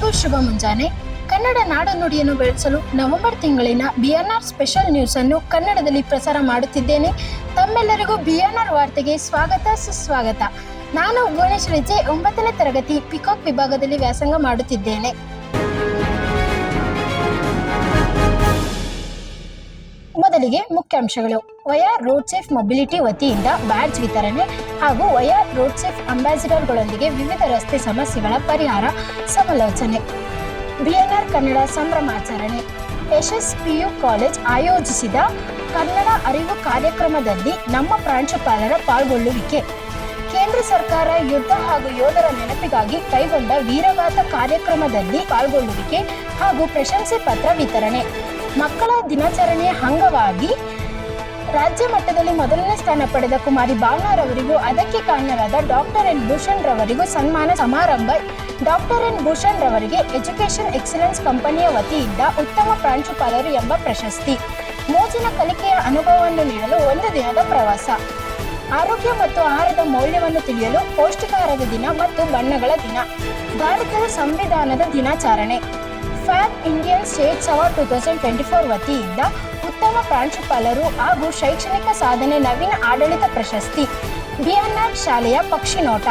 ಎಲ್ಲರಿಗೂ ಶುಭ ಮುಂಜಾನೆ. ಕನ್ನಡ ನಾಡು ನುಡಿಯನ್ನು ಬೆಳೆಸಲು ನವೆಂಬರ್ ತಿಂಗಳಿನ BNR ಸ್ಪೆಷಲ್ ನ್ಯೂಸ್ ಅನ್ನು ಕನ್ನಡದಲ್ಲಿ ಪ್ರಸಾರ ಮಾಡುತ್ತಿದ್ದೇನೆ. ತಮ್ಮೆಲ್ಲರಿಗೂ BNR ವಾರ್ತೆಗೆ ಸ್ವಾಗತ ಸುಸ್ವಾಗತ. ನಾನು ಭುವನೇಶ್ವರಿ ರಿಜೆ 9ನೇ ತರಗತಿ ಪಿಕಾಕ್ ವಿಭಾಗದಲ್ಲಿ ವ್ಯಾಸಂಗ ಮಾಡುತ್ತಿದ್ದೇನೆ. ಮೊದಲಿಗೆ ಮುಖ್ಯಾಂಶಗಳು. ವಯಾ ರೋಡ್ ಸೇಫ್ ಮೊಬಿಲಿಟಿ ವತಿಯಿಂದ ಬ್ಯಾಡ್ಜ್ ವಿತರಣೆ ಹಾಗೂ ವಯಾ ರೋಡ್ ಸೇಫ್ ಅಂಬಾಸಿಡರ್ಗಳೊಂದಿಗೆ ವಿವಿಧ ರಸ್ತೆ ಸಮಸ್ಯೆಗಳ ಪರಿಹಾರ ಸಮಾಲೋಚನೆ. BNR ಕನ್ನಡ ಸಂಭ್ರಮಾಚರಣೆ. SSPU ಕಾಲೇಜ್ ಆಯೋಜಿಸಿದ ಕನ್ನಡ ಅರಿವು ಕಾರ್ಯಕ್ರಮದಲ್ಲಿ ನಮ್ಮ ಪ್ರಾಂಶುಪಾಲರ ಪಾಲ್ಗೊಳ್ಳುವಿಕೆ. ಕೇಂದ್ರ ಸರ್ಕಾರ ಯುದ್ಧ ಹಾಗೂ ಯೋಧರ ನೆನಪಿಗಾಗಿ ಕೈಗೊಂಡ ವೀರಗಾಥಾ ಕಾರ್ಯಕ್ರಮದಲ್ಲಿ ಪಾಲ್ಗೊಳ್ಳುವಿಕೆ ಹಾಗೂ ಪ್ರಶಂಸೆ ಪತ್ರ ವಿತರಣೆ. ಮಕ್ಕಳ ದಿನಾಚರಣೆಯ ಅಂಗವಾಗಿ ರಾಜ್ಯ ಮಟ್ಟದಲ್ಲಿ ಮೊದಲನೇ ಸ್ಥಾನ ಪಡೆದ ಕುಮಾರಿ ಭಾವನಾರವರಿಗೂ ಅದಕ್ಕೆ ಕಾರಣರಾದ ಡಾಕ್ಟರ್ ಎನ್ ಭೂಷಣ್ ರವರಿಗೂ ಸನ್ಮಾನ ಸಮಾರಂಭ. ಡಾಕ್ಟರ್ ಎನ್ ಭೂಷಣ್ ರವರಿಗೆ ಎಜುಕೇಷನ್ ಎಕ್ಸಲೆನ್ಸ್ ಕಂಪನಿಯ ವತಿಯಿಂದ ಉತ್ತಮ ಪ್ರಾಂಶುಪಾಲರು ಎಂಬ ಪ್ರಶಸ್ತಿ. ಮೋಜಿನ ಕಲಿಕೆಯ ಅನುಭವವನ್ನು ನೀಡಲು ಒಂದು ದಿನದ ಪ್ರವಾಸ. ಆರೋಗ್ಯ ಮತ್ತು ಆಹಾರದ ಮೌಲ್ಯವನ್ನು ತಿಳಿಯಲು ಪೌಷ್ಟಿಕಾಹಾರದ ದಿನ ಮತ್ತು ಬಣ್ಣಗಳ ದಿನ. ಭಾರತದ ಸಂವಿಧಾನದ ದಿನಾಚರಣೆ. ಫ್ಯಾಬ್ ಇಂಡಿಯನ್ ಸ್ಟೇಟ್ಸ್ ಅವಾರ್ಡ್ 2024 ವತಿಯಿಂದ ಉತ್ತಮ ಪ್ರಾಂಶುಪಾಲರು ಹಾಗೂ ಶೈಕ್ಷಣಿಕ ಸಾಧನೆ ನವೀನ ಆಡಳಿತ ಪ್ರಶಸ್ತಿ. BNR ಶಾಲೆಯ ಪಕ್ಷಿನೋಟ.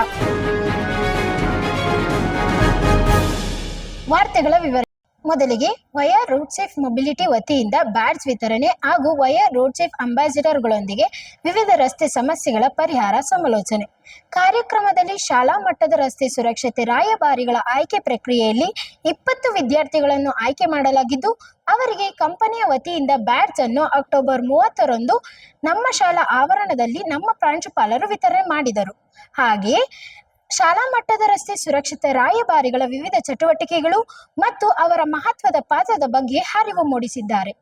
ವಾರ್ತೆಗಳ ವಿವರ. ಮೊದಲಿಗೆ ವಯಾ ರೋಡ್ ಸೇಫ್ ಮೊಬಿಲಿಟಿ ವತಿಯಿಂದ ಬ್ಯಾಡ್ಜ್ ವಿತರಣೆ ಹಾಗೂ ವಯಾ ರೋಡ್ ಸೇಫ್ ಅಂಬಾಸಿಡರ್ಗಳೊಂದಿಗೆ ವಿವಿಧ ರಸ್ತೆ ಸಮಸ್ಯೆಗಳ ಪರಿಹಾರ ಸಮಾಲೋಚನೆ. ಕಾರ್ಯಕ್ರಮದಲ್ಲಿ ಶಾಲಾ ಮಟ್ಟದ ರಸ್ತೆ ಸುರಕ್ಷತೆ ರಾಯಭಾರಿಗಳ ಆಯ್ಕೆ ಪ್ರಕ್ರಿಯೆಯಲ್ಲಿ 20 ವಿದ್ಯಾರ್ಥಿಗಳನ್ನು ಆಯ್ಕೆ ಮಾಡಲಾಗಿದ್ದು, ಅವರಿಗೆ ಕಂಪನಿಯ ವತಿಯಿಂದ ಬ್ಯಾಡ್ಜ್ ಅನ್ನು ಅಕ್ಟೋಬರ್ 30ರಂದು ನಮ್ಮ ಶಾಲಾ ಆವರಣದಲ್ಲಿ ನಮ್ಮ ಪ್ರಾಂಶುಪಾಲರು ವಿತರಣೆ ಮಾಡಿದರು. ಹಾಗೆಯೇ ಶಾಲಾ ಮಟ್ಟದ ರಸ್ತೆ ಸುರಕ್ಷತೆ ರಾಯಭಾರಿಗಳ ವಿವಿಧ ಚಟುವಟಿಕೆಗಳು ಮತ್ತು ಅವರ ಮಹತ್ವದ ಪಾತ್ರದ ಬಗ್ಗೆ ಅರಿವು ಮೂಡಿಸಿದ್ದಾರೆ.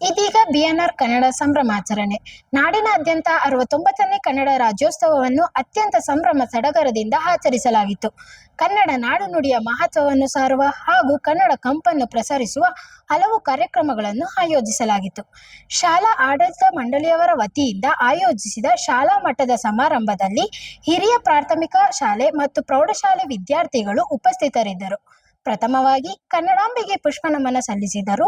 ಇದೀಗ BNR ಕನ್ನಡ ಸಂಭ್ರಮಾಚರಣೆ. ನಾಡಿನಾದ್ಯಂತ 69ನೇ ಕನ್ನಡ ರಾಜ್ಯೋತ್ಸವವನ್ನು ಅತ್ಯಂತ ಸಂಭ್ರಮ ಸಡಗರದಿಂದ ಆಚರಿಸಲಾಗಿತ್ತು. ಕನ್ನಡ ನಾಡು ನುಡಿಯ ಮಹತ್ವವನ್ನು ಸಾರುವ ಹಾಗೂ ಕನ್ನಡ ಕಂಪನ್ನು ಪ್ರಸರಿಸುವ ಹಲವು ಕಾರ್ಯಕ್ರಮಗಳನ್ನು ಆಯೋಜಿಸಲಾಗಿತ್ತು. ಶಾಲಾ ಆಡಳಿತ ಮಂಡಳಿಯವರ ವತಿಯಿಂದ ಆಯೋಜಿಸಿದ ಶಾಲಾ ಮಟ್ಟದ ಸಮಾರಂಭದಲ್ಲಿ ಹಿರಿಯ ಪ್ರಾಥಮಿಕ ಶಾಲೆ ಮತ್ತು ಪ್ರೌಢಶಾಲೆ ವಿದ್ಯಾರ್ಥಿಗಳು ಉಪಸ್ಥಿತರಿದ್ದರು. ಪ್ರಥಮವಾಗಿ ಕನ್ನಡಾಂಬೆಗೆ ಪುಷ್ಪ ನಮನ ಸಲ್ಲಿಸಿದರು.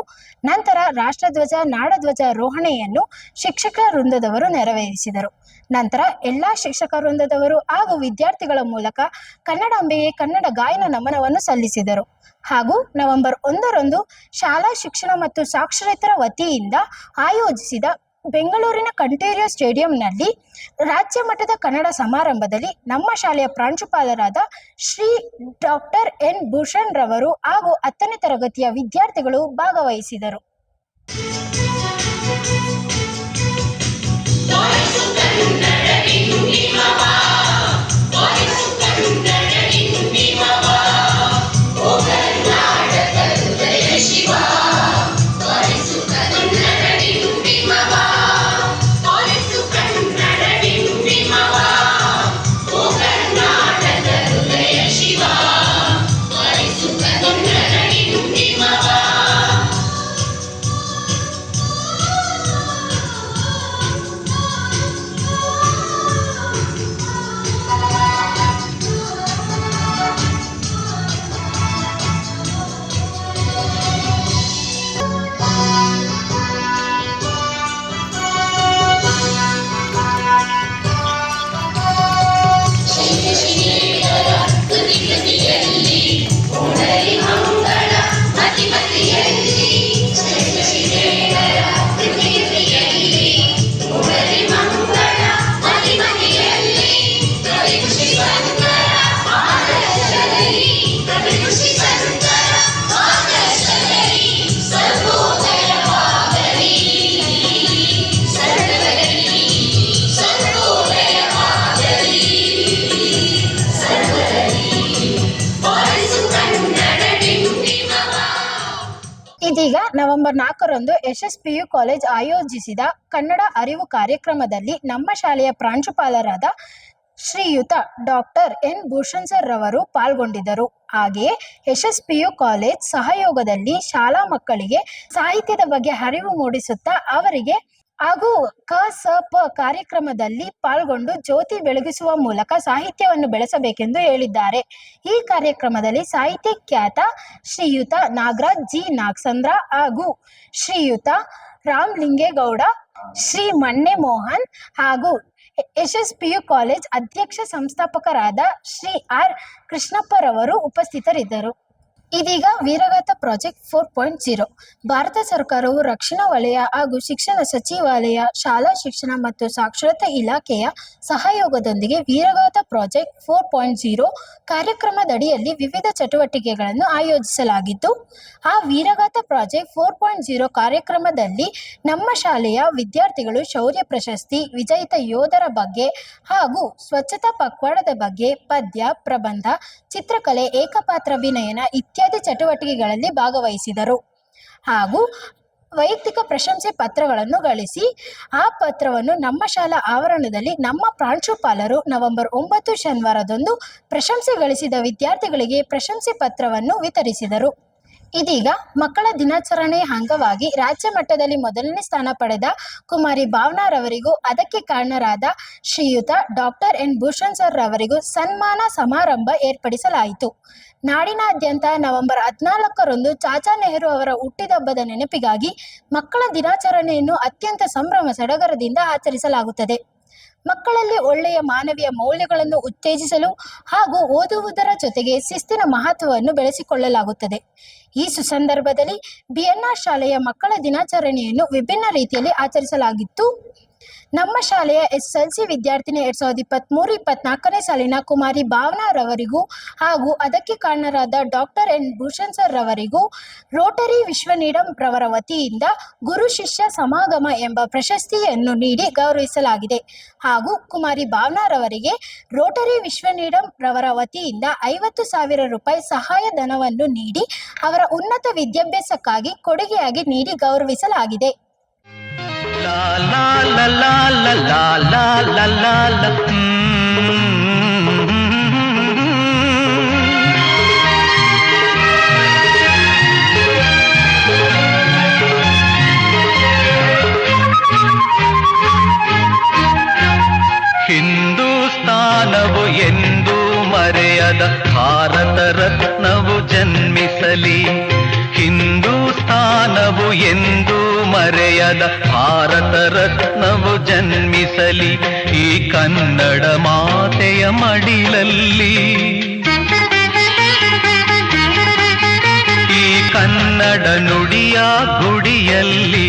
ನಂತರ ರಾಷ್ಟ್ರಧ್ವಜ ನಾಡಧ್ವಜ ರೋಹಣೆಯನ್ನು ಶಿಕ್ಷಕ ವೃಂದದವರು ನೆರವೇರಿಸಿದರು. ನಂತರ ಎಲ್ಲ ಶಿಕ್ಷಕ ವೃಂದದವರು ಹಾಗೂ ವಿದ್ಯಾರ್ಥಿಗಳ ಮೂಲಕ ಕನ್ನಡಾಂಬೆಗೆ ಕನ್ನಡ ಗಾಯನ ನಮನವನ್ನು ಸಲ್ಲಿಸಿದರು. ಹಾಗೂ ನವೆಂಬರ್ 1ರಂದು ಶಾಲಾ ಶಿಕ್ಷಣ ಮತ್ತು ಸಾಕ್ಷರತರ ವತಿಯಿಂದ ಆಯೋಜಿಸಿದ ಬೆಂಗಳೂರಿನ ಕಂಠೀರವ ಸ್ಟೇಡಿಯಂನಲ್ಲಿ ರಾಜ್ಯ ಮಟ್ಟದ ಕನ್ನಡ ಸಮಾರಂಭದಲ್ಲಿ ನಮ್ಮ ಶಾಲೆಯ ಪ್ರಾಂಶುಪಾಲರಾದ ಶ್ರೀ ಡಾಕ್ಟರ್ ಎನ್ ಭೂಷಣ್ ರವರು ಹಾಗೂ 10ನೇ ತರಗತಿಯ ವಿದ್ಯಾರ್ಥಿಗಳು ಭಾಗವಹಿಸಿದರು. ಇದೀಗ ನವೆಂಬರ್ 4ರಂದು SSPU ಕಾಲೇಜ್ ಆಯೋಜಿಸಿದ ಕನ್ನಡ ಅರಿವು ಕಾರ್ಯಕ್ರಮದಲ್ಲಿ ನಮ್ಮ ಶಾಲೆಯ ಪ್ರಾಂಶುಪಾಲರಾದ ಶ್ರೀಯುತ ಡಾಕ್ಟರ್ ಎನ್ ಭೂಷಣ್ ಸರ್ ರವರು ಪಾಲ್ಗೊಂಡಿದ್ದರು. ಹಾಗೆಯೇ SSPU ಕಾಲೇಜ್ ಸಹಯೋಗದಲ್ಲಿ ಶಾಲಾ ಮಕ್ಕಳಿಗೆ ಸಾಹಿತ್ಯದ ಬಗ್ಗೆ ಅರಿವು ಮೂಡಿಸುತ್ತಾ ಅವರಿಗೆ ಹಾಗೂ ಕ.ಸ.ಪ ಕಾರ್ಯಕ್ರಮದಲ್ಲಿ ಪಾಲ್ಗೊಂಡು ಜ್ಯೋತಿ ಬೆಳಗಿಸುವ ಮೂಲಕ ಸಾಹಿತ್ಯವನ್ನು ಬೆಳೆಸಬೇಕೆಂದು ಹೇಳಿದ್ದಾರೆ. ಈ ಕಾರ್ಯಕ್ರಮದಲ್ಲಿ ಸಾಹಿತ್ಯ ಖ್ಯಾತ ಶ್ರೀಯುತ ನಾಗರಾಜ್ ಜಿ ನಾಗಸಂದ್ರ ಹಾಗೂ ಶ್ರೀಯುತ ರಾಮಲಿಂಗೇಗೌಡ, ಶ್ರೀ ಮಣ್ಣೆ ಮೋಹನ್ ಹಾಗೂ ಎಸ್.ಎಸ್.ಪಿ.ಯು ಕಾಲೇಜ್ ಅಧ್ಯಕ್ಷ ಸಂಸ್ಥಾಪಕರಾದ ಶ್ರೀ ಆರ್ ಕೃಷ್ಣಪ್ಪರವರು ಉಪಸ್ಥಿತರಿದ್ದರು. ಇದೀಗ ವೀರಗಾಥಾ ಪ್ರಾಜೆಕ್ಟ್ 4.0 ಭಾರತ ಸರ್ಕಾರವು ರಕ್ಷಣಾ ವಲಯ ಹಾಗೂ ಶಿಕ್ಷಣ ಸಚಿವಾಲಯ, ಶಾಲಾ ಶಿಕ್ಷಣ ಮತ್ತು ಸಾಕ್ಷರತಾ ಇಲಾಖೆಯ ಸಹಯೋಗದೊಂದಿಗೆ ವೀರಗಾಥಾ ಪ್ರಾಜೆಕ್ಟ್ 4.0 ಕಾರ್ಯಕ್ರಮದಡಿಯಲ್ಲಿ ವಿವಿಧ ಚಟುವಟಿಕೆಗಳನ್ನು ಆಯೋಜಿಸಲಾಗಿದ್ದು, ಆ ವೀರಗಾಥಾ ಪ್ರಾಜೆಕ್ಟ್ 4.0 ಕಾರ್ಯಕ್ರಮದಲ್ಲಿ ನಮ್ಮ ಶಾಲೆಯ ವಿದ್ಯಾರ್ಥಿಗಳು ಶೌರ್ಯ ಪ್ರಶಸ್ತಿ ವಿಜೇತ ಯೋಧರ ಬಗ್ಗೆ ಹಾಗೂ ಸ್ವಚ್ಛತಾ ಪಕ್ವಾಡದ ಬಗ್ಗೆ ಪದ್ಯ, ಪ್ರಬಂಧ, ಚಿತ್ರಕಲೆ, ಏಕಪಾತ್ರಾಭಿನಯನ ಇತ್ಯಾದಿ ಚಟುವಟಿಕೆಗಳಲ್ಲಿ ಭಾಗವಹಿಸಿದರು ಹಾಗೂ ವೈಯಕ್ತಿಕ ಪ್ರಶಂಸೆ ಪತ್ರಗಳನ್ನು ಗಳಿಸಿ ಆ ಪತ್ರವನ್ನು ನಮ್ಮ ಶಾಲಾ ಆವರಣದಲ್ಲಿ ನಮ್ಮ ಪ್ರಾಂಶುಪಾಲರು ನವೆಂಬರ್ 9 ಶನಿವಾರದಂದು ಪ್ರಶಂಸೆ ಗಳಿಸಿದ ವಿದ್ಯಾರ್ಥಿಗಳಿಗೆ ಪ್ರಶಂಸೆ ಪತ್ರವನ್ನು ವಿತರಿಸಿದರು. ಇದೀಗ ಮಕ್ಕಳ ದಿನಾಚರಣೆಯ ಅಂಗವಾಗಿ ರಾಜ್ಯ ಮಟ್ಟದಲ್ಲಿ ಮೊದಲನೇ ಸ್ಥಾನ ಪಡೆದ ಕುಮಾರಿ ಭಾವನಾರವರಿಗೂ ಅದಕ್ಕೆ ಕಾರಣರಾದ ಶ್ರೀಯುತ ಡಾಕ್ಟರ್ ಎನ್ ಭೂಷಣ್ ಸರ್ ರವರಿಗೂ ಸನ್ಮಾನ ಸಮಾರಂಭ ಏರ್ಪಡಿಸಲಾಯಿತು. ನಾಡಿನಾದ್ಯಂತ ನವೆಂಬರ್ 14ರಂದು ಚಾಚಾ ನೆಹರು ಅವರ ಹುಟ್ಟಿದಬ್ಬದ ನೆನಪಿಗಾಗಿ ಮಕ್ಕಳ ದಿನಾಚರಣೆಯನ್ನು ಅತ್ಯಂತ ಸಂಭ್ರಮ ಸಡಗರದಿಂದ ಆಚರಿಸಲಾಗುತ್ತದೆ. ಮಕ್ಕಳಲ್ಲಿ ಒಳ್ಳೆಯ ಮಾನವೀಯ ಮೌಲ್ಯಗಳನ್ನು ಉತ್ತೇಜಿಸಲು ಹಾಗೂ ಓದುವುದರ ಜೊತೆಗೆ ಶಿಸ್ತಿನ ಮಹತ್ವವನ್ನು ಬೆಳೆಸಿಕೊಳ್ಳಲಾಗುತ್ತದೆ. ಈ ಸುಸಂದರ್ಭದಲ್ಲಿ ಬಿಎನ್ಆರ್ ಶಾಲೆಯ ಮಕ್ಕಳ ದಿನಾಚರಣೆಯನ್ನು ವಿಭಿನ್ನ ರೀತಿಯಲ್ಲಿ ಆಚರಿಸಲಾಗಿತ್ತು. ನಮ್ಮ ಶಾಲೆಯ ಎಸ್ಎಲ್ಸಿ ವಿದ್ಯಾರ್ಥಿನಿ 2023-24ನೇ ಸಾಲಿನ ಕುಮಾರಿ ಭಾವನಾರವರಿಗೂ ಹಾಗೂ ಅದಕ್ಕೆ ಕಾರಣರಾದ ಡಾಕ್ಟರ್ ಎನ್ ಭೂಷಣ್ ಸರ್ ರವರಿಗೂ ರೋಟರಿ ವಿಶ್ವನೀಡಂ ರವರ ವತಿಯಿಂದ ಗುರು ಶಿಷ್ಯ ಸಮಾಗಮ ಎಂಬ ಪ್ರಶಸ್ತಿಯನ್ನು ನೀಡಿ ಗೌರವಿಸಲಾಗಿದೆ. ಹಾಗೂ ಕುಮಾರಿ ಭಾವನಾರವರಿಗೆ ರೋಟರಿ ವಿಶ್ವನೀಡಂ ರವರ ವತಿಯಿಂದ 50,000 ರೂಪಾಯಿ ಸಹಾಯಧನವನ್ನು ನೀಡಿ ಅವರ ಉನ್ನತ ವಿದ್ಯಾಭ್ಯಾಸಕ್ಕಾಗಿ ಕೊಡುಗೆಯಾಗಿ ನೀಡಿ ಗೌರವಿಸಲಾಗಿದೆ. La la la la la la la la la la. ಹಿಂದೂಸ್ತಾನವು ಎಂದೂ ಮರೆಯದ ಭಾರತ ರತ್ನವು ಜನ್ಮಿಸಲಿ. ಹಿಂದೂಸ್ತಾನವು ಎಂದೂ ಮರೆಯದ ಭಾರತ ರತ್ನವು ಜನ್ಮಿಸಲಿ. ಈ ಕನ್ನಡ ಮಾತೆಯ ಮಡಿಲಲ್ಲಿ, ಈ ಕನ್ನಡ ನುಡಿಯ ಗುಡಿಯಲ್ಲಿ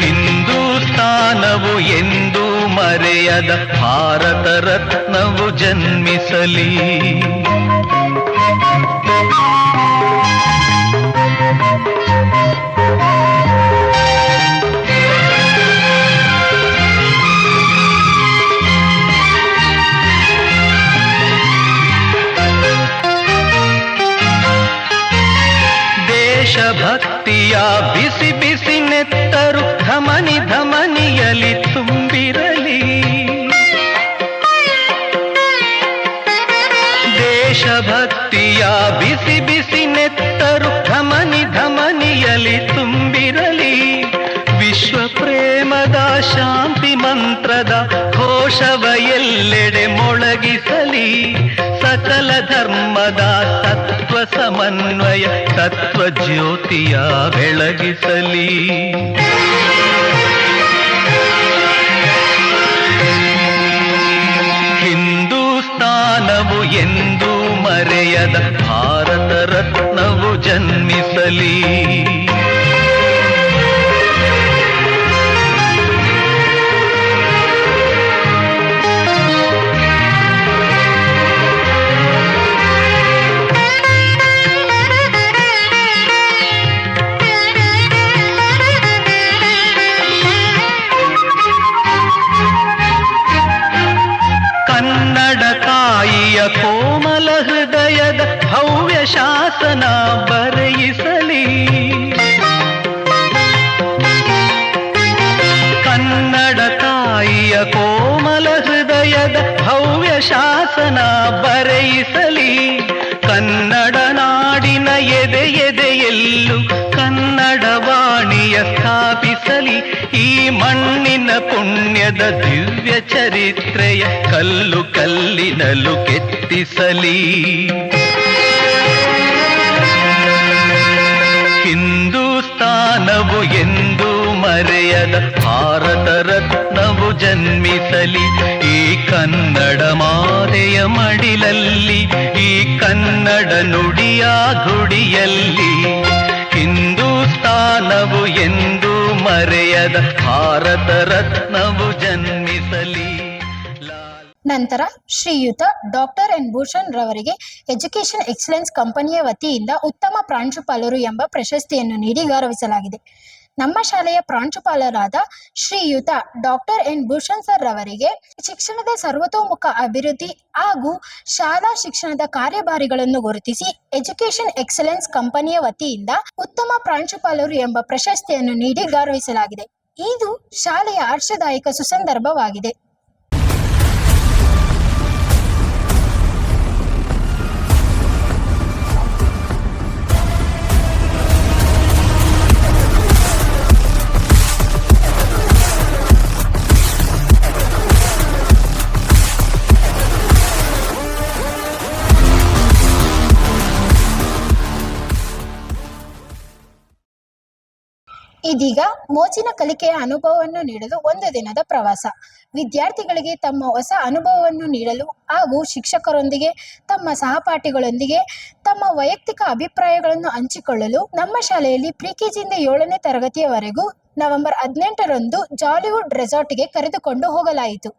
ಹಿಂದೂಸ್ತಾನವು ಎಂದೂ ಮರೆಯದ ಭಾರತ ರತ್ನವು ಜನ್ಮಿಸಲಿ. ದೇಶಭಕ್ತಿಯ ಬಿಸಿ ಬಿಸಿ ನೆತ್ತರು ಧಮನಿ ಧಮನಿಯಲಿ ತುಂಬಿರಲಿ. ದೇಶಭಕ್ತಿಯ ಬಿಸಿ ಬಿಸಿ ನೆತ್ತರು ಧಮನಿ ಧಮನಿಯಲಿ ತುಂಬಿರಲಿ. ವಿಶ್ವ ಪ್ರೇಮದ ಶಾಂತಿ ಮಂತ್ರದ ಘೋಷವ ಎಲ್ಲೆಡೆ ಮೊಳಗಿಸಲಿ. ಸಕಲ ಧರ್ಮದ ತತ್ವ ಸಮನ್ವಯ ತತ್ವ ಜ್ಯೋತಿಯ ಬೆಳಗಿಸಲಿ. ಹಿಂದೂಸ್ತಾನವು ಎಂದೂ ಮರೆಯದ ಭಾರತ ರತ್ನವು ಜನ್ಮಿಸಲಿ. ಕನ್ನಡ ತಾಯಿಯ ಕೋಮಲ ಹೃದಯದ ಭವ್ಯ ಶಾಸನ ಬರೆಯಿಸಲಿ. ಕನ್ನಡ ತಾಯಿಯ ಕೋಮಲ ಹೃದಯದ ಭವ್ಯ ಶಾಸನ ಬರೆಯಿಸಲಿ. ಕನ್ನಡ ನಾಡಿನ ಎದೆ ಎದೆಯಲ್ಲೂ ಕನ್ನಡ ಶಾಂತಿಯ ಸ್ಥಾಪಿಸಲಿ. ಈ ಮಣ್ಣಿನ ಪುಣ್ಯದ ದಿವ್ಯ ಚರಿತ್ರೆಯ ಕಲ್ಲು ಕಲ್ಲಿನಲ್ಲೂ ಕೆತ್ತಿಸಲಿ. ಹಿಂದೂಸ್ತಾನವು ಎಂದು ಮರೆಯದ ಭಾರತ ರತ್ನವು ಜನ್ಮಿಸಲಿ. ಈ ಕನ್ನಡ ಮಾತೆಯ ಮಡಿಲಲ್ಲಿ, ಈ ಕನ್ನಡ ನುಡಿಯ ಗುಡಿಯಲ್ಲಿ. ಹಿಂದೂಸ್ತಾನವು ಎಂದು ಮರೆಯದ ಭಾರತ ರತ್ನವು ಜನ್ಮಿಸಲಿ. ನಂತರ ಶ್ರೀಯುತ ಡಾಕ್ಟರ್ ಎನ್ ಭೂಷಣ್ ರವರಿಗೆ ಎಜುಕೇಷನ್ ಎಕ್ಸಲೆನ್ಸ್ ಕಂಪನಿಯ ವತಿಯಿಂದ ಉತ್ತಮ ಪ್ರಾಂಶುಪಾಲರು ಎಂಬ ಪ್ರಶಸ್ತಿಯನ್ನು ನೀಡಿ ಗೌರವಿಸಲಾಗಿದೆ. ನಮ್ಮ ಶಾಲೆಯ ಪ್ರಾಂಶುಪಾಲರಾದ ಶ್ರೀಯುತ ಡಾಕ್ಟರ್ ಎನ್ ಭೂಷಣ್ ಸರ್ ರವರಿಗೆ ಶಿಕ್ಷಣದ ಸರ್ವತೋಮುಖ ಅಭಿವೃದ್ಧಿ ಹಾಗೂ ಶಾಲಾ ಶಿಕ್ಷಣದ ಕಾರ್ಯಭಾರಿಗಳನ್ನು ಗುರುತಿಸಿ ಎಜುಕೇಷನ್ ಎಕ್ಸಲೆನ್ಸ್ ಕಂಪನಿಯ ವತಿಯಿಂದ ಉತ್ತಮ ಪ್ರಾಂಶುಪಾಲರು ಎಂಬ ಪ್ರಶಸ್ತಿಯನ್ನು ನೀಡಿ ಗೌರವಿಸಲಾಗಿದೆ. ಇದು ಶಾಲೆಯ ಹರ್ಷದಾಯಕ ಸುಸಂದರ್ಭವಾಗಿದೆ. ಇದೀಗ ಮೋಜಿನ ಕಲಿಕೆಯ ಅನುಭವವನ್ನು ನೀಡಲು ಒಂದು ದಿನದ ಪ್ರವಾಸ. ವಿದ್ಯಾರ್ಥಿಗಳಿಗೆ ತಮ್ಮ ಹೊಸ ಅನುಭವವನ್ನು ನೀಡಲು ಹಾಗೂ ಶಿಕ್ಷಕರೊಂದಿಗೆ, ತಮ್ಮ ಸಹಪಾಠಿಗಳೊಂದಿಗೆ ತಮ್ಮ ವೈಯಕ್ತಿಕ ಅಭಿಪ್ರಾಯಗಳನ್ನು ಹಂಚಿಕೊಳ್ಳಲು ನಮ್ಮ ಶಾಲೆಯಲ್ಲಿ ಪ್ರಿ-ಕೆಜಿಯಿಂದ 7ನೇ ತರಗತಿಯವರೆಗೂ ನವೆಂಬರ್ 18ರಂದು ಜಾಲಿವುಡ್ ರೆಸಾರ್ಟ್ಗೆ ಕರೆದುಕೊಂಡು ಹೋಗಲಾಯಿತು.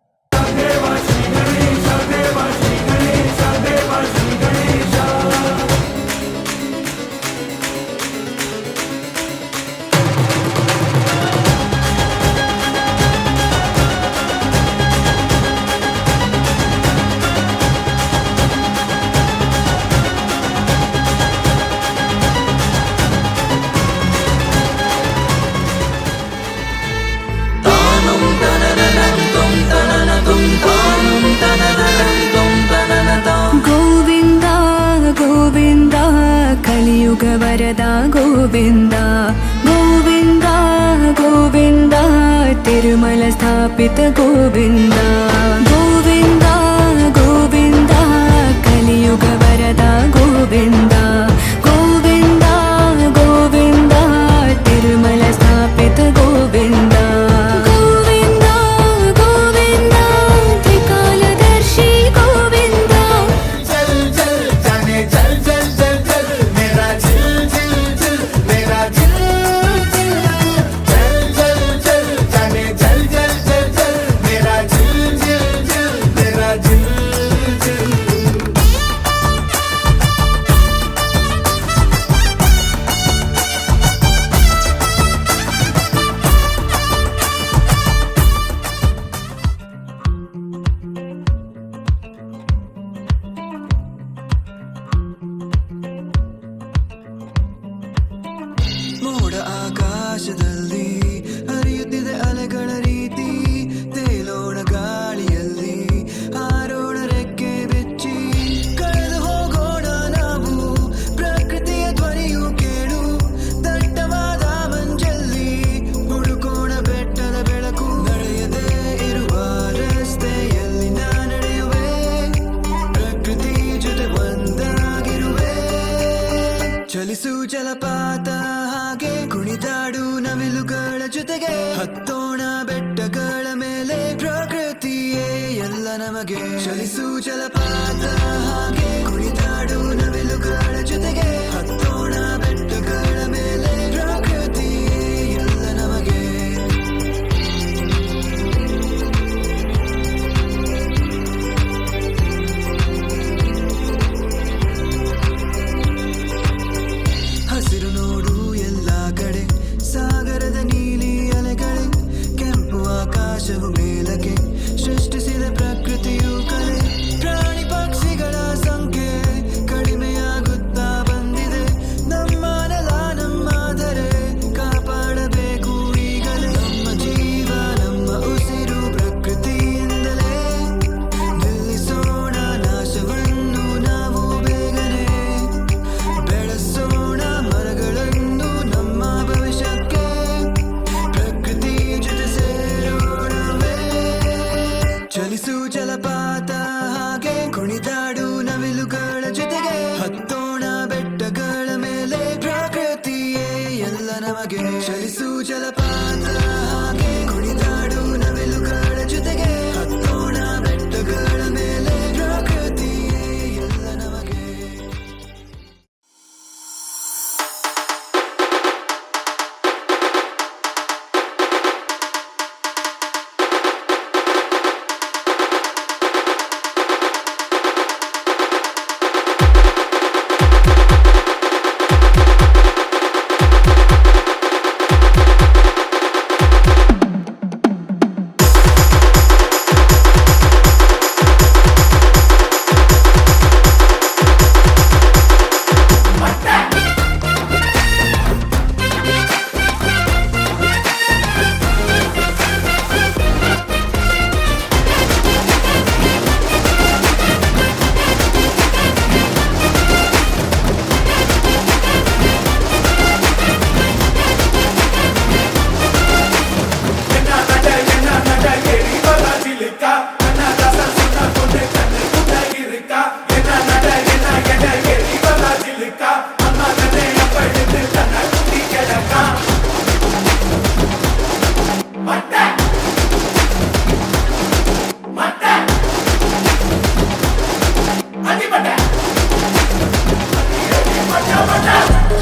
ಗೋವಿಂದ ಗೋವಿಂದ ಕಲಿಯುಗ ವರದ ಗೋವಿಂದ, ಗೋವಿಂದ ಗೋವಿಂದ ತಿರುಮಲ ಸ್ಥಾಪಿತ ಗೋವಿಂದ, ಗೋವಿಂದ ಗೋವಿಂದ ಕಲಿಯುಗ ವರದ ಗೋವಿಂದ, ಗೋವಿಂದ ಗೋವಿಂದ ತಿರುಮಲ ಸ್ಥಾಪಿತ ಗೋವಿಂದ. ಮೋಡ ಆಕಾಶದಲ್ಲಿ ಹರಿಯುತ್ತಿದೆ ಅಲೆಗಳ ರೀತಿ, ತೇಲೋಣ ಗಾಳಿಯಲ್ಲಿ ಹಾರೋಣ ರೆಕ್ಕೆ ಬೆಚ್ಚಿ, ಕಳೆದು ಹೋಗೋಣ ನಾವು ಪ್ರಕೃತಿಯ ಧ್ವನಿಯು ಕೇಳು, ದಟ್ಟವಾದ ಮಂಜಲ್ಲಿ ಹುಡುಕೋಣ ಬೆಟ್ಟದ ಬೆಳಕು, ನಡೆಯದೇ ಇರುವ ರಸ್ತೆಯಲ್ಲಿ ನಾ ನಡೆಯುವೆ, ಪ್ರಕೃತಿ ಜೊತೆ ಒಂದಾಗಿರುವೆ, ಚಲಿಸು ಜಲಪಾತ ಹಾಗೆ ಕುಣಿದಾಡು ನವಿಲುಗಳ ಜೊತೆಗೆ, ಹತ್ತೋಣ ಬೆಟ್ಟಗಳ ಮೇಲೆ ಪ್ರಕೃತಿಯೇ ಎಲ್ಲ ನಮಗೆ, ಚಲಿಸು ಜಲಪಾತ ಹಾಗೆ ಕುಣಿದಾಡು ನವಿಲುಗಳ ಜೊತೆಗೆ, ಹತ್ತೋಣ ಬೆಟ್ಟಗಳ ಮೇಲೆ ಪ್ರಕೃತಿಯೇ ಎಲ್ಲ ನಮಗೆ. ಹಸಿರು ನೋಡು ಎಲ್ಲ ಕಡೆ, ಸಾಗರದ ನೀಲಿ ಅಲೆಗಳೇ, ಕೆಂಪು ಆಕಾಶವು ಮೇಲಕ್ಕೆ ಸೃಷ್ಟಿಸಿದ ಪ್ರಕೃತಿಯು ಕಲೆ, ಪ್ರಾಣಿ ಪಕ್ಷಿಗಳ ಸಂಖ್ಯೆ ಕಡಿಮೆಯಾಗುತ್ತಾ ಬಂದಿದೆ. ಚಲಿಸು ಜಲಪಾತ ಹಾಗೆ ಕುಣಿದಾಡು ನವಿಲುಗಳ ಜೊತೆಗೆ ಹತ್ತೋಣ ಬೆಟ್ಟಗಳ ಮೇಲೆ ಪ್ರಕೃತಿಯೇ ಎಲ್ಲ ನಮಗೆ ಚಲಿಸು ಜಲಪಾತ ಹಾಗೆ ಕುಣಿದಾಡು ನವಿಲುಗಳ ಜೊತೆಗೆ ಹತ್ತೋಣ ಬೆಟ್ಟಗಳ ಮೇಲೆ ಪ್ರಕೃತಿಯೇ ಎಲ್ಲ ನಮಗೆ.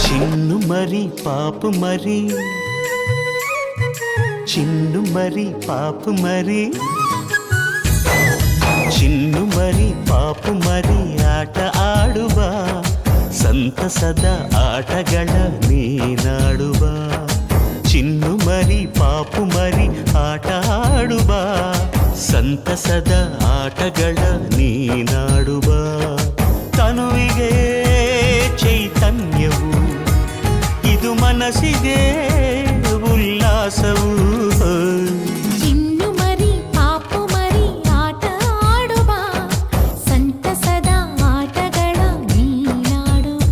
చిన్ను మరి పాపు మరి చిన్ను మరి పాపు మరి ಚಿನ್ನು ಮರಿ ಪಾಪು ಮರಿ ಆಟ ಆಡುವ ಸಂತಸದ ಆಟಗಳ ನೀನಾಡುವ ಚಿನ್ನು ಮರಿ ಪಾಪು ಮರಿ ಆಟ ಆಡುವ ಸಂತಸದ ಆಟಗಳ ನೀನಾಡುವ ತನುವಿಗೆ ಚೈತನ್ಯವು ಇದು ಮನಸ್ಸಿಗೆ ಉಲ್ಲಾಸವು ಚಿನ್ನು ಮರಿ ಪಾಪು ಮರಿ ಆಟ ಆಡುವ ಸಂತಸದ ಆಟಗಳ ನೀನಾಡುವ.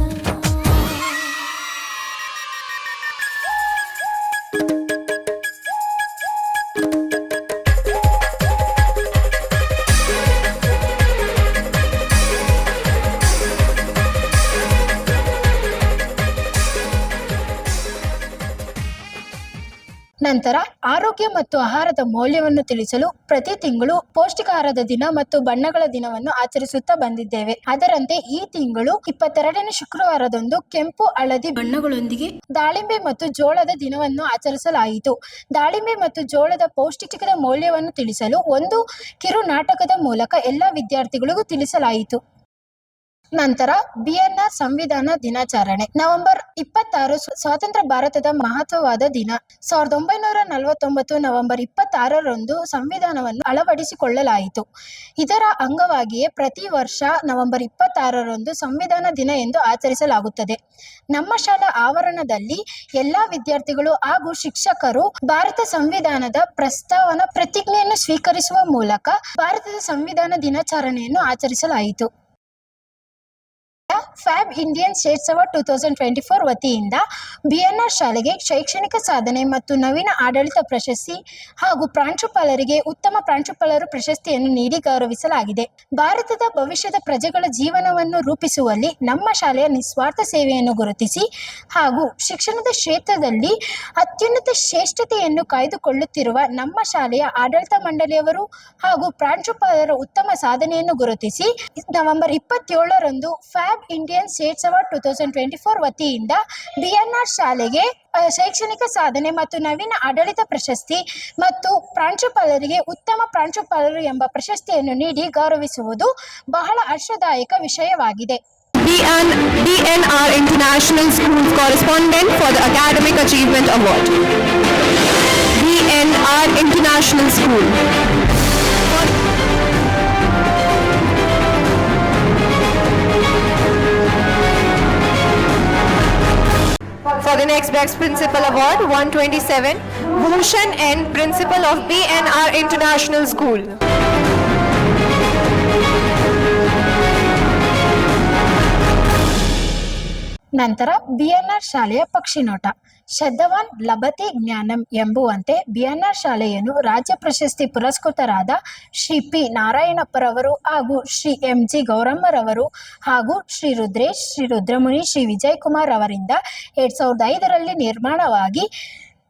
ನಂತರ ಆರೋಗ್ಯ ಮತ್ತು ಆಹಾರದ ಮೌಲ್ಯವನ್ನು ತಿಳಿಸಲು ಪ್ರತಿ ತಿಂಗಳು ಪೌಷ್ಟಿಕಾಹಾರದ ದಿನ ಮತ್ತು ಬಣ್ಣಗಳ ದಿನವನ್ನು ಆಚರಿಸುತ್ತಾ ಬಂದಿದ್ದೇವೆ. ಅದರಂತೆ ಈ ತಿಂಗಳು 22ನೇ ಶುಕ್ರವಾರದಂದು ಕೆಂಪು ಹಳದಿ ಬಣ್ಣಗಳೊಂದಿಗೆ ದಾಳಿಂಬೆ ಮತ್ತು ಜೋಳದ ದಿನವನ್ನು ಆಚರಿಸಲಾಯಿತು. ದಾಳಿಂಬೆ ಮತ್ತು ಜೋಳದ ಪೌಷ್ಟಿಕದ ಮೌಲ್ಯವನ್ನು ತಿಳಿಸಲು ಒಂದು ಕಿರು ನಾಟಕದ ಮೂಲಕ ಎಲ್ಲ ವಿದ್ಯಾರ್ಥಿಗಳಿಗೂ ತಿಳಿಸಲಾಯಿತು. ನಂತರ ಬಿಎನ್ಆರ್ ಸಂವಿಧಾನ ದಿನಾಚರಣೆ. ನವೆಂಬರ್ 26 ಸ್ವಾತಂತ್ರ್ಯ ಭಾರತದ ಮಹತ್ವವಾದ ದಿನ. 1949 ನವೆಂಬರ್ 26ರಂದು ಸಂವಿಧಾನವನ್ನು ಅಳವಡಿಸಿಕೊಳ್ಳಲಾಯಿತು. ಇದರ ಅಂಗವಾಗಿಯೇ ಪ್ರತಿ ವರ್ಷ ನವೆಂಬರ್ 26ರಂದು ಸಂವಿಧಾನ ದಿನ ಎಂದು ಆಚರಿಸಲಾಗುತ್ತದೆ. ನಮ್ಮ ಶಾಲಾ ಆವರಣದಲ್ಲಿ ಎಲ್ಲಾ ವಿದ್ಯಾರ್ಥಿಗಳು ಹಾಗೂ ಶಿಕ್ಷಕರು ಭಾರತ ಸಂವಿಧಾನದ ಪ್ರಸ್ತಾವನಾ ಪ್ರತಿಜ್ಞೆಯನ್ನು ಸ್ವೀಕರಿಸುವ ಮೂಲಕ ಭಾರತದ ಸಂವಿಧಾನ ದಿನಾಚರಣೆಯನ್ನು ಆಚರಿಸಲಾಯಿತು. ಫ್ಯಾಬ್ ಇಂಡಿಯನ್ ಸ್ಟೇಟ್ಸ್ ಅವಾರ್ಡ್ 2024 ವತಿಯಿಂದ ಬಿಎನ್ಆರ್ ಶಾಲೆಗೆ ಶೈಕ್ಷಣಿಕ ಸಾಧನೆ ಮತ್ತು ನವೀನ ಆಡಳಿತ ಪ್ರಶಸ್ತಿ ಹಾಗೂ ಪ್ರಾಂಶುಪಾಲರಿಗೆ ಉತ್ತಮ ಪ್ರಾಂಶುಪಾಲರು ಪ್ರಶಸ್ತಿಯನ್ನು ನೀಡಿ ಗೌರವಿಸಲಾಗಿದೆ. ಭಾರತದ ಭವಿಷ್ಯದ ಪ್ರಜೆಗಳ ಜೀವನವನ್ನು ರೂಪಿಸುವಲ್ಲಿ ನಮ್ಮ ಶಾಲೆಯ ನಿಸ್ವಾರ್ಥ ಸೇವೆಯನ್ನು ಗುರುತಿಸಿ ಹಾಗೂ ಶಿಕ್ಷಣದ ಕ್ಷೇತ್ರದಲ್ಲಿ ಅತ್ಯುನ್ನತ ಶ್ರೇಷ್ಠತೆಯನ್ನು ಕಾಯ್ದುಕೊಳ್ಳುತ್ತಿರುವ ನಮ್ಮ ಶಾಲೆಯ ಆಡಳಿತ ಮಂಡಳಿಯವರು ಹಾಗೂ ಪ್ರಾಂಶುಪಾಲರ ಉತ್ತಮ ಸಾಧನೆಯನ್ನು ಗುರುತಿಸಿ ನವೆಂಬರ್ 27ರಂದು ಫ್ಯಾಬ್ ಇಂಡಿಯನ್ ಸ್ಟೇಟ್ಸ್ ಅವಾರ್ಡ್ 2024 ವತಿಯಿಂದ ಬಿಎನ್ಆರ್ ಶಾಲೆಗೆ ಶೈಕ್ಷಣಿಕ ಸಾಧನೆ ಮತ್ತು ನವೀನ ಆಡಳಿತ ಪ್ರಶಸ್ತಿ ಮತ್ತು ಪ್ರಾಂಶುಪಾಲರಿಗೆ ಉತ್ತಮ ಪ್ರಾಂಶುಪಾಲರು ಎಂಬ ಪ್ರಶಸ್ತಿಯನ್ನು ನೀಡಿ ಗೌರವಿಸುವುದು ಬಹಳ ಹರ್ಷದಾಯಕ ವಿಷಯವಾಗಿದೆ. BNR International School Correspondent for the Academic Achievement Award. BNR International School. For the next Best Principal Award, 127, Bhushan N, Principal of BNR International School. ನಂತರ ಬಿಎನ್ಆರ್ ಶಾಲೆಯ ಪಕ್ಷಿನೋಟ. ಶ್ರದ್ಧವಾನ್ ಲಭತೆ ಜ್ಞಾನಂ ಎಂಬುವಂತೆ ಬಿಎನ್ಆರ್ ಶಾಲೆಯನ್ನು ರಾಜ್ಯ ಪ್ರಶಸ್ತಿ ಪುರಸ್ಕೃತರಾದ ಶ್ರೀ ಪಿ ನಾರಾಯಣಪ್ಪರವರು ಹಾಗೂ ಶ್ರೀ ಎಂಜಿ ಗೌರಮ್ಮರವರು ಹಾಗೂ ಶ್ರೀ ರುದ್ರೇಶ್, ಶ್ರೀ ರುದ್ರಮುನಿ, ಶ್ರೀ ವಿಜಯ್ ಕುಮಾರ್ ಅವರಿಂದ 2005ರಲ್ಲಿ ನಿರ್ಮಾಣವಾಗಿ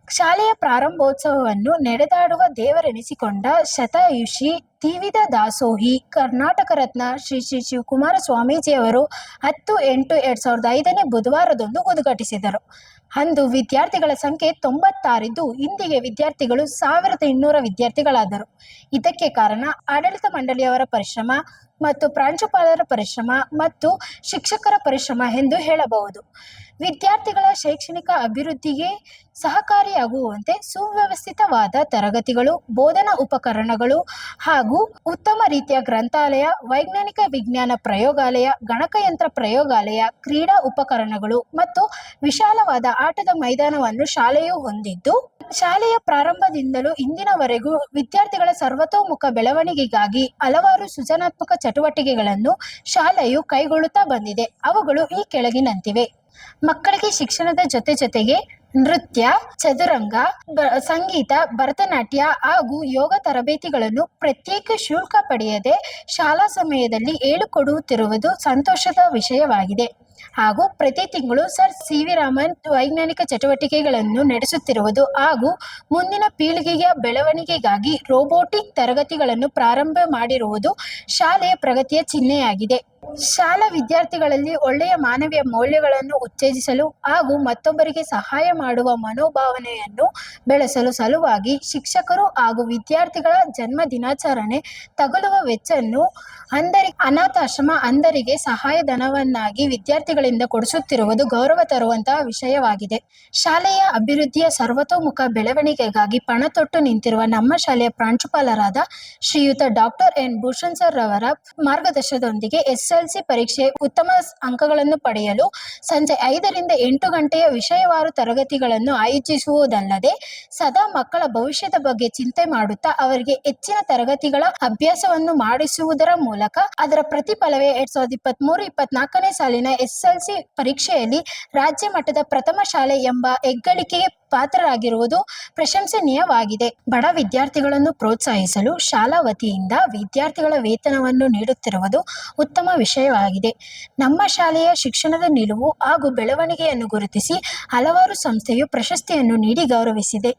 ಶಾಲೆಯ ಪ್ರಾರಂಭೋತ್ಸವವನ್ನು ನಡೆದಾಡುವ ದೇವರೆನಿಸಿಕೊಂಡ ಶತಾಯುಷಿ ತ್ರಿವಿಧ ದಾಸೋಹಿ ಕರ್ನಾಟಕ ರತ್ನ ಶ್ರೀ ಶ್ರೀ ಶಿವಕುಮಾರ ಸ್ವಾಮೀಜಿಯವರು 10/8/2005 ಬುಧವಾರದಂದು ಉದ್ಘಾಟಿಸಿದರು. ಅಂದು ವಿದ್ಯಾರ್ಥಿಗಳ ಸಂಖ್ಯೆ 96 ಇದ್ದು ಇಂದಿಗೆ ವಿದ್ಯಾರ್ಥಿಗಳು 1200 ವಿದ್ಯಾರ್ಥಿಗಳಾದರು. ಇದಕ್ಕೆ ಕಾರಣ ಆಡಳಿತ ಮಂಡಳಿಯವರ ಪರಿಶ್ರಮ ಮತ್ತು ಪ್ರಾಂಶುಪಾಲರ ಪರಿಶ್ರಮ ಮತ್ತು ಶಿಕ್ಷಕರ ಪರಿಶ್ರಮ ಎಂದು ಹೇಳಬಹುದು. ವಿದ್ಯಾರ್ಥಿಗಳ ಶೈಕ್ಷಣಿಕ ಅಭಿವೃದ್ಧಿಗೆ ಸಹಕಾರಿಯಾಗುವಂತೆ ಸುವ್ಯವಸ್ಥಿತವಾದ ತರಗತಿಗಳು, ಬೋಧನಾ ಉಪಕರಣಗಳು ಹಾಗೂ ಉತ್ತಮ ರೀತಿಯ ಗ್ರಂಥಾಲಯ, ವೈಜ್ಞಾನಿಕ ವಿಜ್ಞಾನ ಪ್ರಯೋಗಾಲಯ, ಗಣಕಯಂತ್ರ ಪ್ರಯೋಗಾಲಯ, ಕ್ರೀಡಾ ಉಪಕರಣಗಳು ಮತ್ತು ವಿಶಾಲವಾದ ಆಟದ ಮೈದಾನವನ್ನು ಶಾಲೆಯು ಹೊಂದಿದ್ದು, ಶಾಲೆಯ ಪ್ರಾರಂಭದಿಂದಲೂ ಇಂದಿನವರೆಗೂ ವಿದ್ಯಾರ್ಥಿಗಳ ಸರ್ವತೋಮುಖ ಬೆಳವಣಿಗೆಗಾಗಿ ಹಲವಾರು ಸೃಜನಾತ್ಮಕ ಚಟುವಟಿಕೆಗಳನ್ನು ಶಾಲೆಯು ಕೈಗೊಳ್ಳುತ್ತಾ ಬಂದಿದೆ. ಅವುಗಳು ಈ ಕೆಳಗಿನಂತಿವೆ. ಮಕ್ಕಳಿಗೆ ಶಿಕ್ಷಣದ ಜೊತೆಗೆ ನೃತ್ಯ, ಚದುರಂಗ, ಸಂಗೀತ, ಭರತನಾಟ್ಯ ಹಾಗೂ ಯೋಗ ತರಬೇತಿಗಳನ್ನು ಪ್ರತ್ಯೇಕ ಶುಲ್ಕ ಪಡೆಯದೆ ಶಾಲಾ ಸಮಯದಲ್ಲಿ ಹೇಳಿಕೊಡುತ್ತಿರುವುದು ಸಂತೋಷದ ವಿಷಯವಾಗಿದೆ. ಹಾಗೂ ಪ್ರತಿ ತಿಂಗಳು ಸರ್ ಸಿ.ವಿ. ರಾಮನ್ ವೈಜ್ಞಾನಿಕ ಚಟುವಟಿಕೆಗಳನ್ನು ನಡೆಸುತ್ತಿರುವುದು ಹಾಗೂ ಮುಂದಿನ ಪೀಳಿಗೆಯ ಬೆಳವಣಿಗೆಗಾಗಿ ರೋಬೋಟಿಕ್ ತರಗತಿಗಳನ್ನು ಪ್ರಾರಂಭ ಮಾಡಿರುವುದು ಶಾಲೆಯ ಪ್ರಗತಿಯ ಚಿಹ್ನೆಯಾಗಿದೆ. ಶಾಲಾ ವಿದ್ಯಾರ್ಥಿಗಳಲ್ಲಿ ಒಳ್ಳೆಯ ಮಾನವೀಯ ಮೌಲ್ಯಗಳನ್ನು ಉತ್ತೇಜಿಸಲು ಹಾಗೂ ಮತ್ತೊಬ್ಬರಿಗೆ ಸಹಾಯ ಮಾಡುವ ಮನೋಭಾವನೆಯನ್ನು ಬೆಳೆಸಲು ಸಲುವಾಗಿ ಶಿಕ್ಷಕರು ಹಾಗೂ ವಿದ್ಯಾರ್ಥಿಗಳ ಜನ್ಮ ದಿನಾಚರಣೆ ತಗುಲುವ ವೆಚ್ಚವನ್ನು ಅನಾಥಾಶ್ರಮ ಅಂಧರಿಗೆ ಸಹಾಯಧನವನ್ನಾಗಿ ವಿದ್ಯಾರ್ಥಿಗಳಿಂದ ಕೊಡಿಸುತ್ತಿರುವುದು ಗೌರವ ತರುವಂತಹ ವಿಷಯವಾಗಿದೆ. ಶಾಲೆಯ ಅಭಿವೃದ್ಧಿಯ ಸರ್ವತೋಮುಖ ಬೆಳವಣಿಗೆಗಾಗಿ ಪಣ ತೊಟ್ಟು ನಿಂತಿರುವ ನಮ್ಮ ಶಾಲೆಯ ಪ್ರಾಂಶುಪಾಲರಾದ ಶ್ರೀಯುತ ಡಾಕ್ಟರ್ ಎನ್ ಭೂಷಣ್ ಸರ್ ರವರ ಮಾರ್ಗದರ್ಶನದೊಂದಿಗೆ SSLC ಪರೀಕ್ಷೆ ಉತ್ತಮ ಅಂಕಗಳನ್ನು ಪಡೆಯಲು ಸಂಜೆ 5ರಿಂದ 8 ಗಂಟೆಯ ವಿಷಯವಾರು ತರಗತಿಗಳನ್ನು ಆಯೋಜಿಸುವುದಲ್ಲದೆ ಸದಾ ಮಕ್ಕಳ ಭವಿಷ್ಯದ ಬಗ್ಗೆ ಚಿಂತೆ ಮಾಡುತ್ತಾ ಅವರಿಗೆ ಹೆಚ್ಚಿನ ತರಗತಿಗಳ ಅಭ್ಯಾಸವನ್ನು ಮಾಡಿಸುವುದರ ಮೂಲಕ ಅದರ ಪ್ರತಿಫಲವೇ 2023-24ನೇ ಸಾಲಿನ SSLC ಪರೀಕ್ಷೆಯಲ್ಲಿ ರಾಜ್ಯ ಮಟ್ಟದ ಪ್ರಥಮ ಶಾಲೆ ಎಂಬ ಹೆಗ್ಗಳಿಕೆಗೆ ಪಾತ್ರರಾಗಿರುವುದು ಪ್ರಶಂಸನೀಯವಾಗಿದೆ. ಬಡ ವಿದ್ಯಾರ್ಥಿಗಳನ್ನು ಪ್ರೋತ್ಸಾಹಿಸಲು ಶಾಲಾ ವತಿಯಿಂದ ವಿದ್ಯಾರ್ಥಿಗಳ ವೇತನವನ್ನು ನೀಡುತ್ತಿರುವುದು ಉತ್ತಮ ವಿಷಯವಾಗಿದೆ. ನಮ್ಮ ಶಾಲೆಯ ಶಿಕ್ಷಣದ ನಿಲುವು ಹಾಗೂ ಬೆಳವಣಿಗೆಯನ್ನು ಗುರುತಿಸಿ ಹಲವಾರು ಸಂಸ್ಥೆಯು ಪ್ರಶಸ್ತಿಯನ್ನು ನೀಡಿ ಗೌರವಿಸಿದೆ.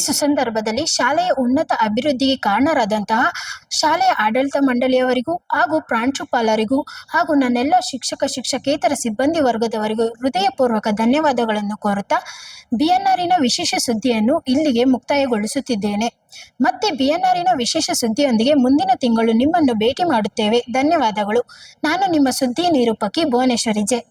ಸುಸಂದರ್ಭದಲ್ಲಿ ಶಾಲೆಯ ಉನ್ನತ ಅಭಿವೃದ್ಧಿಗೆ ಕಾರಣರಾದಂತಹ ಶಾಲೆಯ ಆಡಳಿತ ಮಂಡಳಿಯವರಿಗೂ ಹಾಗೂ ಪ್ರಾಂಶುಪಾಲರಿಗೂ ಹಾಗೂ ನನ್ನೆಲ್ಲ ಶಿಕ್ಷಕೇತರ ಸಿಬ್ಬಂದಿ ವರ್ಗದವರಿಗೂ ಹೃದಯಪೂರ್ವಕ ಧನ್ಯವಾದಗಳನ್ನು ಕೋರುತ್ತಾ ಬಿಎನ್ಆರಿನ ವಿಶೇಷ ಸುದ್ದಿಯನ್ನು ಇಲ್ಲಿಗೆ ಮುಕ್ತಾಯಗೊಳಿಸುತ್ತಿದ್ದೇನೆ. ಮತ್ತೆ ಬಿಎನ್ಆರಿನ ವಿಶೇಷ ಸುದ್ದಿಯೊಂದಿಗೆ ಮುಂದಿನ ತಿಂಗಳು ನಿಮ್ಮನ್ನು ಭೇಟಿ ಮಾಡುತ್ತೇವೆ. ಧನ್ಯವಾದಗಳು. ನಾನು ನಿಮ್ಮ ಸುದ್ದಿ ನಿರೂಪಕಿ ಭುವನೇಶ್ವರಿ ಜೆ.